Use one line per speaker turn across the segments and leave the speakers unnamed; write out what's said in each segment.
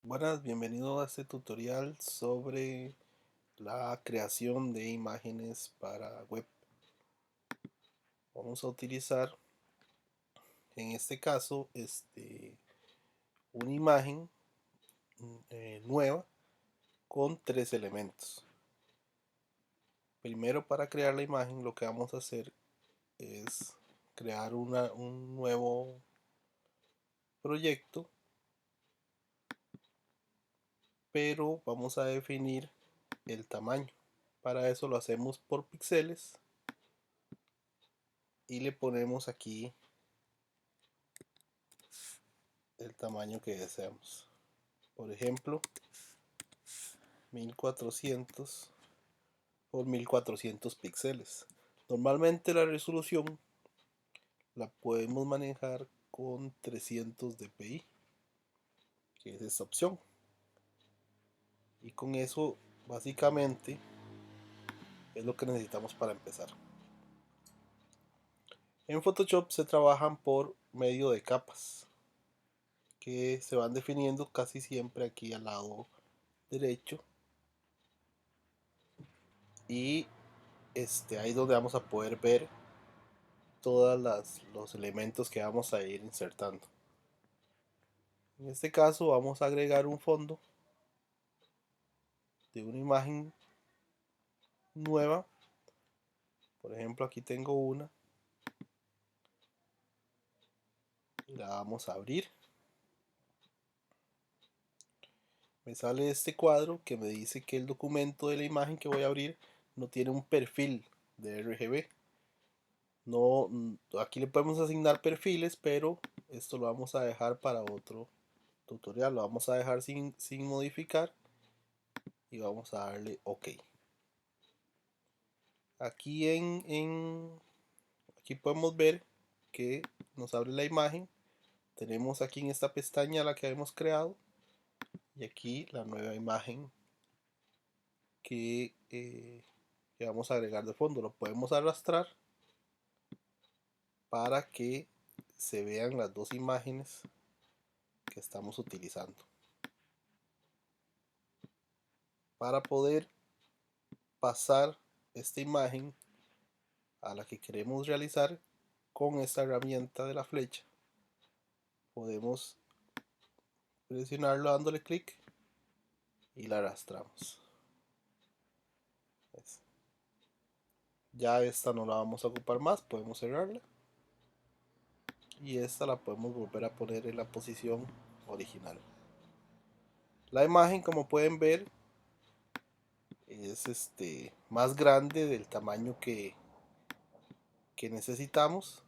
Buenas, bienvenido a este tutorial sobre la creación de imágenes para web. Vamos a utilizar en este caso una imagen nueva con tres elementos. Primero, para crear la imagen, lo que vamos a hacer es crear un nuevo proyecto, pero vamos a definir el tamaño. Para eso lo hacemos por píxeles y le ponemos aquí el tamaño que deseamos. Por ejemplo, 1400 por 1400 píxeles. Normalmente la resolución la podemos manejar con 300 dpi, que es esta opción. Y con eso básicamente es lo que necesitamos para empezar. En Photoshop se trabajan por medio de capas que se van definiendo casi siempre aquí al lado derecho, y ahí es donde vamos a poder ver todos los elementos que vamos a ir insertando. En este caso vamos a agregar un fondo de una imagen nueva. Por ejemplo, aquí tengo una y la vamos a abrir. Me sale este cuadro que me dice que el documento de la imagen que voy a abrir no tiene un perfil de RGB. No, aquí le podemos asignar perfiles, pero esto lo vamos a dejar para otro tutorial. Lo vamos a dejar sin modificar y vamos a darle OK. Aquí aquí podemos ver que nos abre la imagen. Tenemos aquí en esta pestaña la que hemos creado y aquí la nueva imagen que vamos a agregar de fondo. Lo podemos arrastrar para que se vean las dos imágenes que estamos utilizando. Para poder pasar esta imagen a la que queremos realizar con esta herramienta de la flecha, podemos presionarlo dándole clic y la arrastramos. Ya esta no la vamos a ocupar más, podemos cerrarla y esta la podemos volver a poner en la posición original. La imagen, como pueden ver, es más grande del tamaño que necesitamos.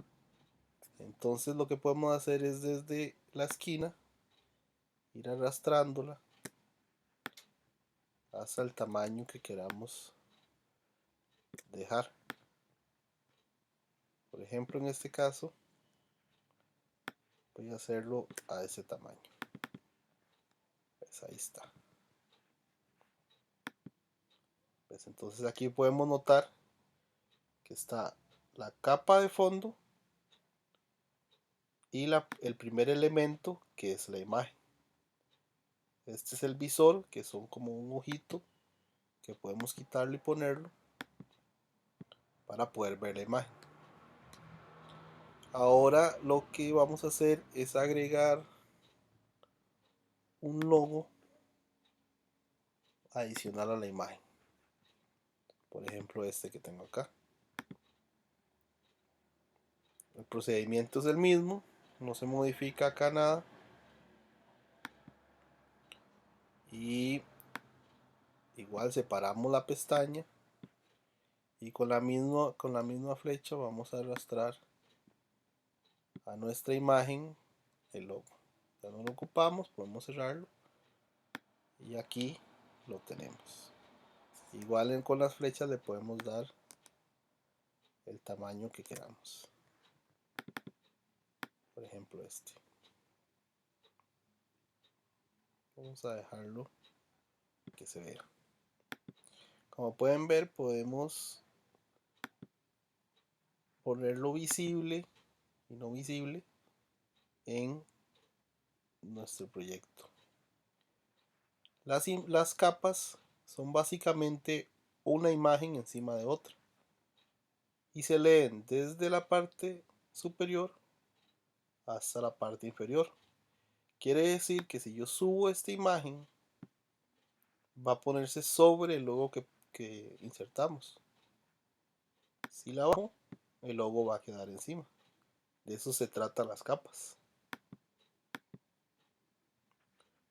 Entonces lo que podemos hacer es desde la esquina ir arrastrándola hasta el tamaño que queramos dejar. Por ejemplo, en este caso voy a hacerlo a ese tamaño. Pues ahí está. Pues entonces aquí podemos notar que está la capa de fondo y el primer elemento, que es la imagen. Este es el visor, que son como un ojito que podemos quitarlo y ponerlo para poder ver la imagen. Ahora lo que vamos a hacer es agregar un logo adicional a la imagen. Por ejemplo, este que tengo acá. El procedimiento es el mismo, no se modifica acá nada. Y igual separamos la pestaña y con la misma flecha vamos a arrastrar a nuestra imagen el logo. Ya no lo ocupamos, podemos cerrarlo y aquí lo tenemos. Igual con las flechas le podemos dar el tamaño que queramos. Por ejemplo, vamos a dejarlo que se vea. Como pueden ver, podemos ponerlo visible y no visible en nuestro proyecto. Las capas son básicamente una imagen encima de otra y se leen desde la parte superior hasta la parte inferior. Quiere decir que si yo subo esta imagen, va a ponerse sobre el logo que insertamos. Si la bajo, el logo va a quedar encima. De eso se tratan las capas.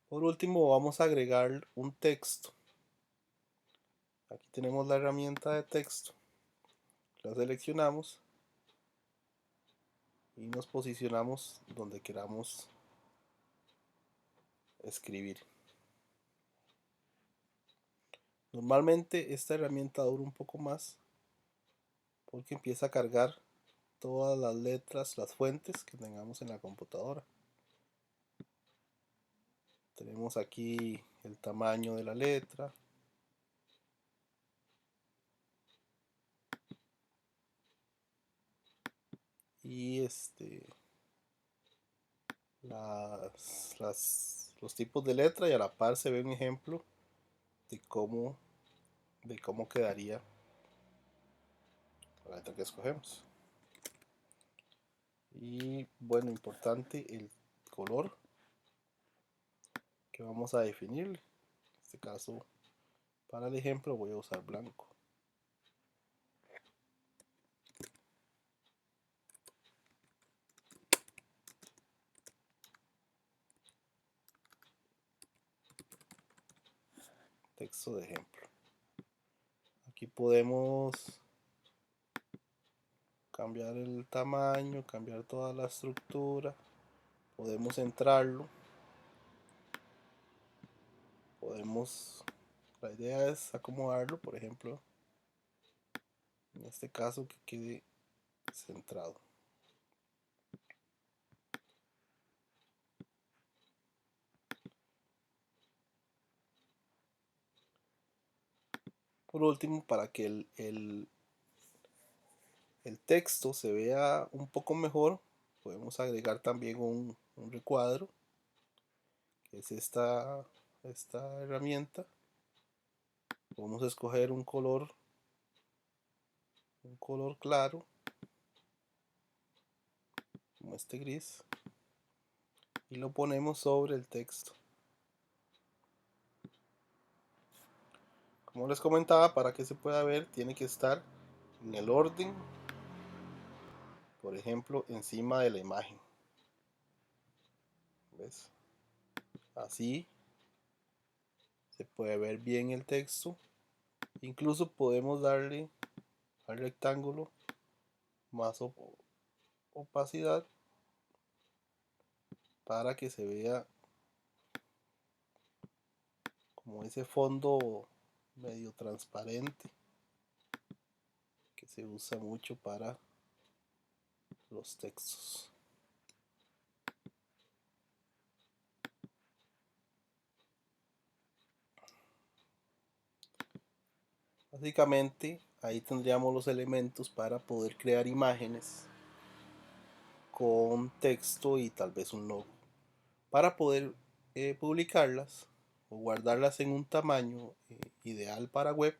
Por último, vamos a agregar un texto. Aquí tenemos la herramienta de texto. La seleccionamos y nos posicionamos donde queramos escribir. Normalmente esta herramienta dura un poco más porque empieza a cargar todas las letras, las fuentes que tengamos en la computadora. Tenemos aquí el tamaño de la letra. Y los tipos de letra, y a la par se ve un ejemplo de cómo quedaría la letra que escogemos. Y bueno, importante el color que vamos a definirle. En este caso, para el ejemplo, voy a usar blanco. Texto de ejemplo. Aquí podemos cambiar el tamaño, cambiar toda la estructura. Podemos centrarlo. La idea es acomodarlo, por ejemplo, en este caso que quede centrado. Por último, para que el texto se vea un poco mejor, podemos agregar también un recuadro, que es esta herramienta. Podemos escoger un color claro, como este gris, y lo ponemos sobre el texto. Como les comentaba, para que se pueda ver, tiene que estar en el orden, por ejemplo, encima de la imagen. ¿Ves? Así se puede ver bien el texto. Incluso podemos darle al rectángulo más opacidad para que se vea como ese fondo medio transparente que se usa mucho para los textos. Básicamente ahí tendríamos los elementos para poder crear imágenes con texto y tal vez un logo. Para poder publicarlas o guardarlas en un tamaño ideal para web,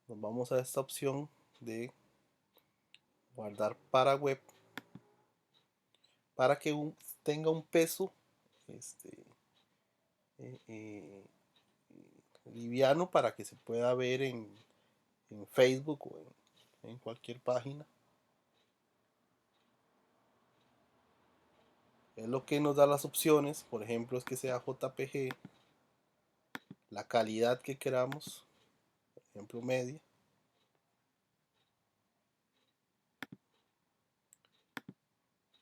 nos vamos a esta opción de guardar para web, para que tenga un peso eh, eh, liviano, para que se pueda ver en Facebook o en cualquier página. Es lo que nos da las opciones. Por ejemplo, es que sea JPG, la calidad que queramos, por ejemplo media.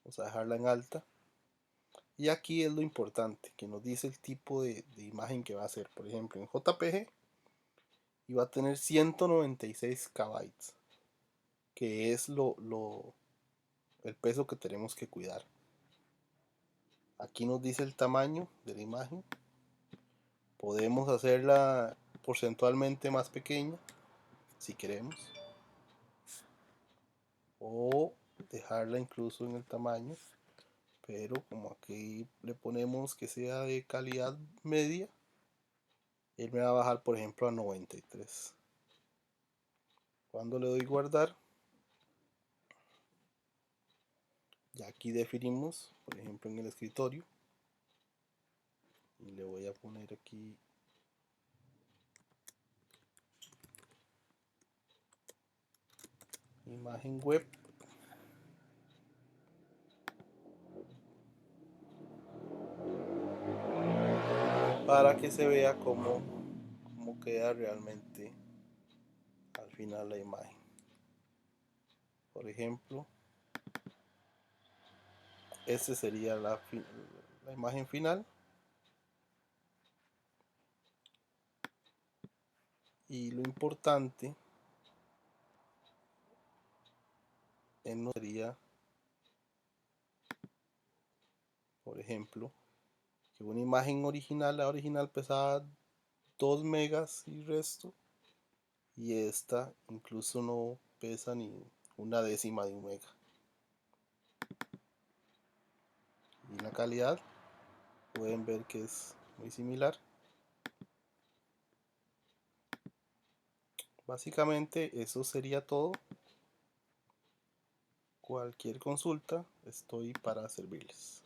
Vamos a dejarla en alta. Y aquí es lo importante, que nos dice el tipo de imagen que va a ser. Por ejemplo, en JPG y va a tener 196 KB, que es el peso que tenemos que cuidar. Aquí nos dice el tamaño de la imagen. Podemos hacerla porcentualmente más pequeña si queremos, o dejarla incluso en el tamaño, pero como aquí le ponemos que sea de calidad media, él me va a bajar por ejemplo a 93. Cuando le doy guardar, ya aquí definimos, por ejemplo en el escritorio, y le voy a poner aquí imagen web, para que se vea cómo queda realmente al final la imagen. Por ejemplo, esta sería la imagen final, y lo importante en sería, por ejemplo, que una imagen original, la original pesaba 2 megas y resto, y esta incluso no pesa ni una décima de un mega. Y la calidad pueden ver que es muy similar. Básicamente eso sería todo. Cualquier consulta, estoy para servirles.